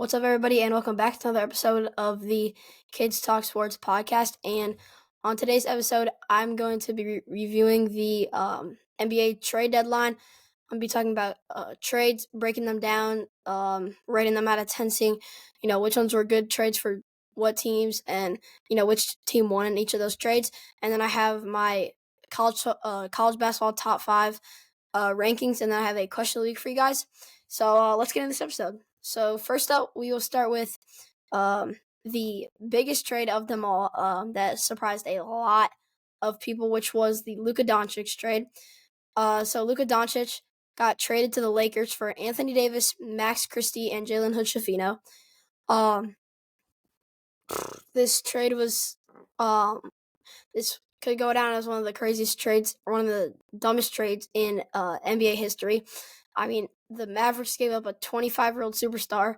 What's up, everybody, and welcome back to another episode of the Kids Talk Sports podcast. And on today's episode, I'm going to be reviewing the NBA trade deadline. I'm going to be talking about trades, breaking them down, rating them out of 10, seeing, which ones were good trades for what teams and, which team won in each of those trades. And then I have my college basketball top 5 rankings, and then I have a question of the week for you guys. So let's get into this episode. So first up, we will start with the biggest trade of them all that surprised a lot of people, which was the Luka Doncic trade. So Luka Doncic got traded to the Lakers for Anthony Davis, Max Christie, and Jalen Hood-Schifino. This trade was this could go down as one of the craziest trades, one of the dumbest trades in NBA history. I mean, the Mavericks gave up a 25-year-old superstar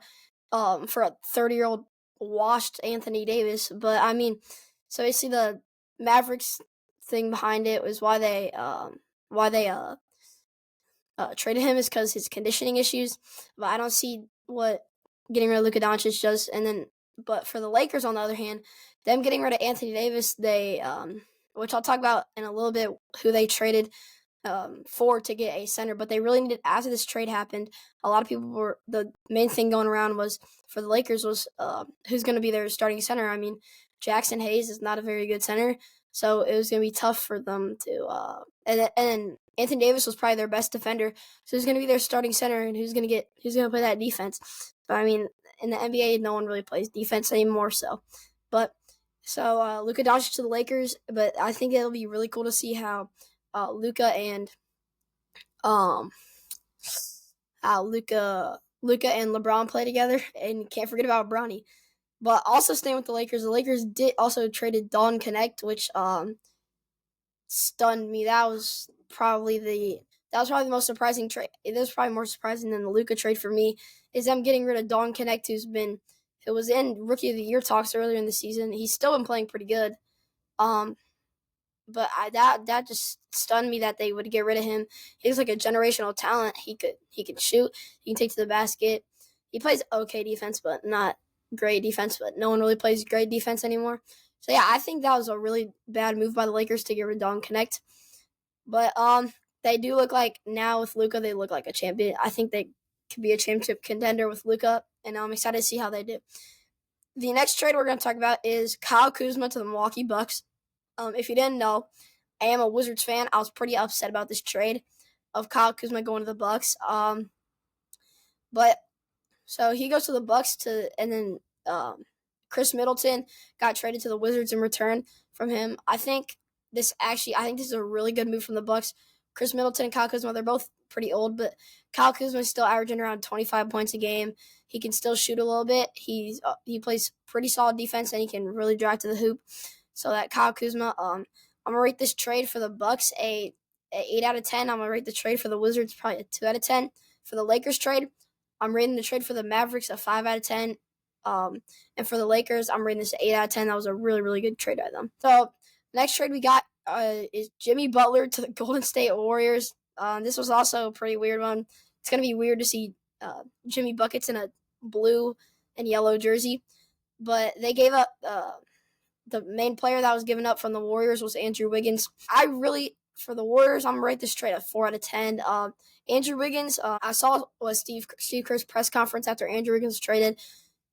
for a 30-year-old washed Anthony Davis. But, I mean, so basically the Mavericks thing behind it was why they traded him is because his conditioning issues. But I don't see what getting rid of Luka Doncic does. But for the Lakers, on the other hand, them getting rid of Anthony Davis, they which I'll talk about in a little bit, who they traded for to get a center. But they really needed, after this trade happened, a lot of people were, the main thing going around was, for the Lakers, was who's going to be their starting center. I mean, Jackson Hayes is not a very good center, so it was going to be tough for them to and Anthony Davis was probably their best defender, so who's going to be their starting center, and who's going to play that defense? But I mean, in the NBA, no one really plays defense anymore. So Luka Doncic to the Lakers, but I think it'll be really cool to see how Luka and LeBron play together, and can't forget about Bronny. But also staying with the Lakers did also traded Don Connect, which stunned me. That was probably the most surprising trade. It was probably more surprising than the Luka trade for me, is them getting rid of Don Connect, who was in Rookie of the Year talks earlier in the season. He's still been playing pretty good. But that just stunned me that they would get rid of him. He's like a generational talent. He could shoot. He can take to the basket. He plays okay defense, but not great defense. But no one really plays great defense anymore. So yeah, I think that was a really bad move by the Lakers to get rid of Don Connect. But they do look like, now with Luka, they look like a champion. I think they could be a championship contender with Luka, and I'm excited to see how they do. The next trade we're going to talk about is Kyle Kuzma to the Milwaukee Bucks. If you didn't know, I am a Wizards fan. I was pretty upset about this trade of Kyle Kuzma going to the Bucks. But so he goes to the Bucks and then Chris Middleton got traded to the Wizards in return from him. I think this is a really good move from the Bucks. Chris Middleton and Kyle Kuzma, they're both pretty old, but Kyle Kuzma is still averaging around 25 points a game. He can still shoot a little bit. He plays pretty solid defense, and he can really drive to the hoop. So that Kyle Kuzma, I'm gonna rate this trade for the Bucks a 8 out of 10. I'm gonna rate the trade for the Wizards probably a 2 out of 10. For the Lakers trade, I'm rating the trade for the Mavericks a 5 out of 10. And for the Lakers, I'm rating this an 8 out of 10. That was a really, really good trade by them. So next trade we got is Jimmy Butler to the Golden State Warriors. This was also a pretty weird one. It's gonna be weird to see Jimmy Buckets in a blue and yellow jersey, but they gave up. The main player that was given up from the Warriors was Andrew Wiggins. For the Warriors, I'm going to rate this trade a 4 out of 10. Andrew Wiggins, I saw Steve Kerr's press conference after Andrew Wiggins was traded,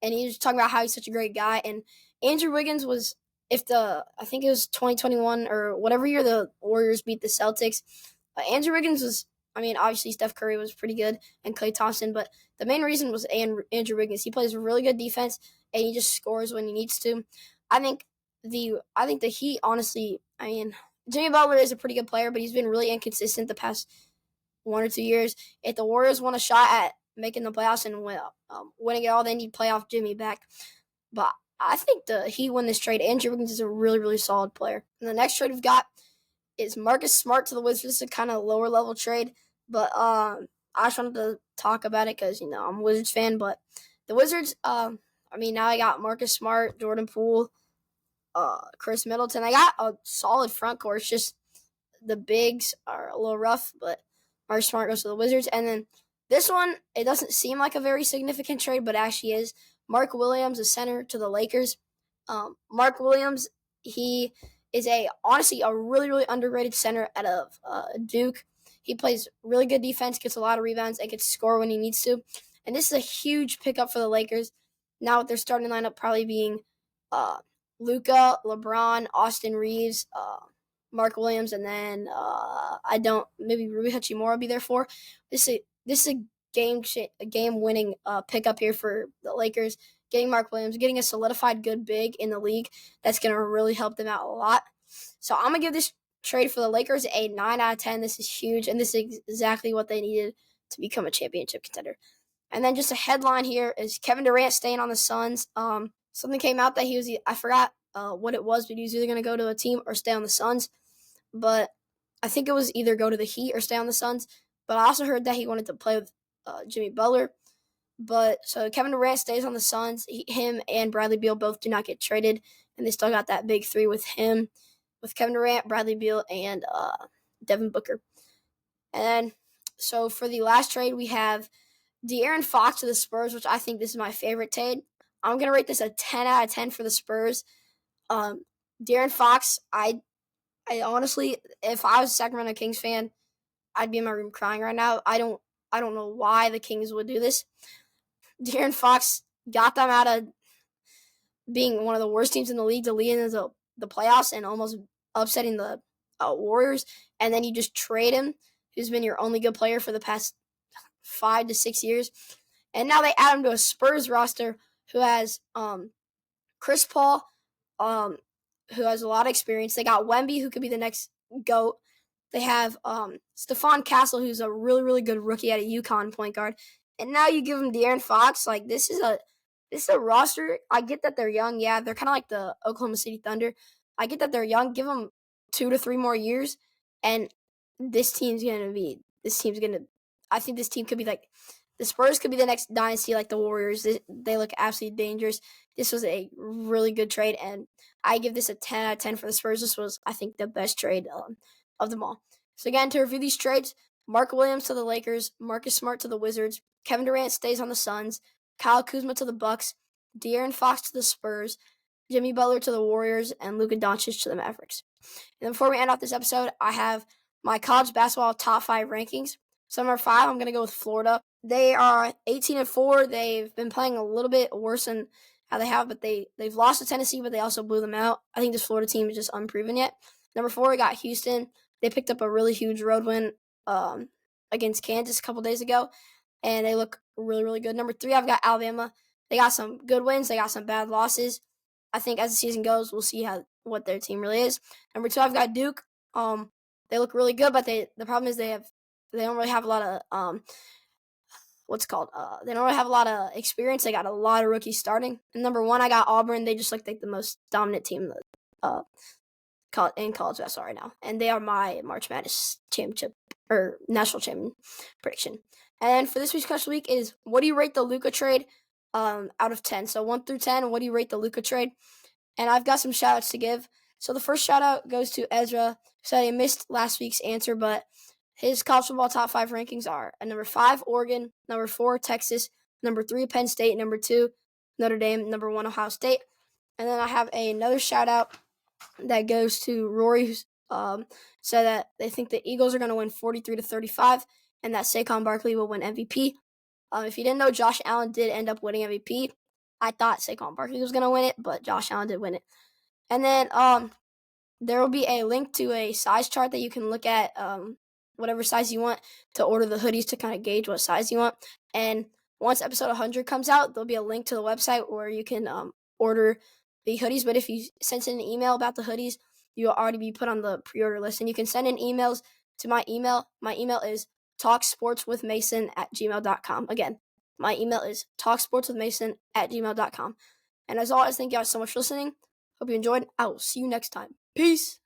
and he was talking about how he's such a great guy. And Andrew Wiggins was, I think it was 2021 or whatever year the Warriors beat the Celtics, Andrew Wiggins was, obviously Steph Curry was pretty good and Klay Thompson, but the main reason was Andrew Wiggins. He plays really good defense, and he just scores when he needs to. I think the Heat, honestly, Jimmy Butler is a pretty good player, but he's been really inconsistent the past 1 or 2 years. If the Warriors want a shot at making the playoffs and winning it all, they need playoff Jimmy back. But I think the Heat win this trade. Andrew Wiggins is a really, really solid player. And the next trade we've got is Marcus Smart to the Wizards. This is a kind of lower level trade, but I just wanted to talk about it because, I'm a Wizards fan. But the Wizards, now I got Marcus Smart, Jordan Poole, Chris Middleton. I got a solid front court. It's just the bigs are a little rough, but Marcus Smart goes to the Wizards. And then This one, it doesn't seem like a very significant trade, but it actually is. Mark Williams, a center to the Lakers. Mark Williams, he is honestly a really, really underrated center out of Duke. He plays really good defense, gets a lot of rebounds, and can score when he needs to. And this is a huge pickup for the Lakers. Now with their starting lineup probably being Luka, LeBron, Austin Reeves, Mark Williams, and then maybe Rui Hachimura will be there for. This is a game-winning pickup here for the Lakers. Getting Mark Williams, getting a solidified good big in the league, that's going to really help them out a lot. So I'm going to give this trade for the Lakers a 9 out of 10. This is huge, and this is exactly what they needed to become a championship contender. And then just a headline here is Kevin Durant staying on the Suns. Something came out that I forgot what it was, but he was either going to go to a team or stay on the Suns. But I think it was either go to the Heat or stay on the Suns. But I also heard that he wanted to play with Jimmy Butler. But so Kevin Durant stays on the Suns. Him and Bradley Beal both do not get traded, and they still got that big three with him, with Kevin Durant, Bradley Beal, and Devin Booker. And so for the last trade, we have De'Aaron Fox to the Spurs, which I think this is my favorite trade. I'm gonna rate this a 10 out of 10 for the Spurs. De'Aaron Fox, I honestly, if I was a Sacramento Kings fan, I'd be in my room crying right now. I don't know why the Kings would do this. De'Aaron Fox got them out of being one of the worst teams in the league to lead into the playoffs and almost upsetting the Warriors. And then you just trade him, who's been your only good player for the past 5 to 6 years. And now they add him to a Spurs roster who has Chris Paul, who has a lot of experience. They got Wemby, who could be the next GOAT. They have Stephon Castle, who's a really, really good rookie at a UConn point guard. And now you give him De'Aaron Fox. Like, this is a roster. I get that they're young. Yeah, they're kind of like the Oklahoma City Thunder. I get that they're young. Give them 2 to 3 more years, and this team's going to I think this team could be like, the Spurs could be the next dynasty like the Warriors. They look absolutely dangerous. This was a really good trade, and I give this a 10 out of 10 for the Spurs. This was, I think, the best trade of them all. So again, to review these trades, Mark Williams to the Lakers, Marcus Smart to the Wizards, Kevin Durant stays on the Suns, Kyle Kuzma to the Bucks, De'Aaron Fox to the Spurs, Jimmy Butler to the Warriors, and Luka Doncic to the Mavericks. And then before we end off this episode, I have my college basketball top 5 rankings. So number 5, I'm going to go with Florida. They are 18-4. They've been playing a little bit worse than how they have, but they've lost to Tennessee, but they also blew them out. I think this Florida team is just unproven yet. Number 4, we got Houston. They picked up a really huge road win against Kansas a couple days ago, and they look really, really good. Number 3, I've got Alabama. They got some good wins. They got some bad losses. I think as the season goes, we'll see what their team really is. Number 2, I've got Duke. They look really good, but the problem is they don't really have a lot of they don't really have a lot of experience. They got a lot of rookies starting. And number 1, I got Auburn. They just look like the most dominant team in college basketball right now, and they are my March Madness championship or national champion prediction. And for this week's question week is, what do you rate the Luka trade out of 10? So 1 through 10, what do you rate the Luka trade? And I've got some shout outs to give. So the first shout out goes to Ezra, who said he missed last week's answer, but his college football top 5 rankings are at number 5, Oregon, number 4, Texas, number 3, Penn State, number 2, Notre Dame, number 1, Ohio State. And then I have another shout out that goes to Rory, who said that they think the Eagles are going to win 43-35, and that Saquon Barkley will win MVP. If you didn't know, Josh Allen did end up winning MVP. I thought Saquon Barkley was going to win it, but Josh Allen did win it. And then there will be a link to a size chart that you can look at, whatever size you want, to order the hoodies to kind of gauge what size you want. And once episode 100 comes out, there'll be a link to the website where you can order the hoodies. But if you send in an email about the hoodies, you'll already be put on the pre-order list. And you can send in emails to my email. My email is talksportswithmason@gmail.com. Again, my email is talksportswithmason@gmail.com. And as always, thank you guys so much for listening. Hope you enjoyed. I will see you next time. Peace.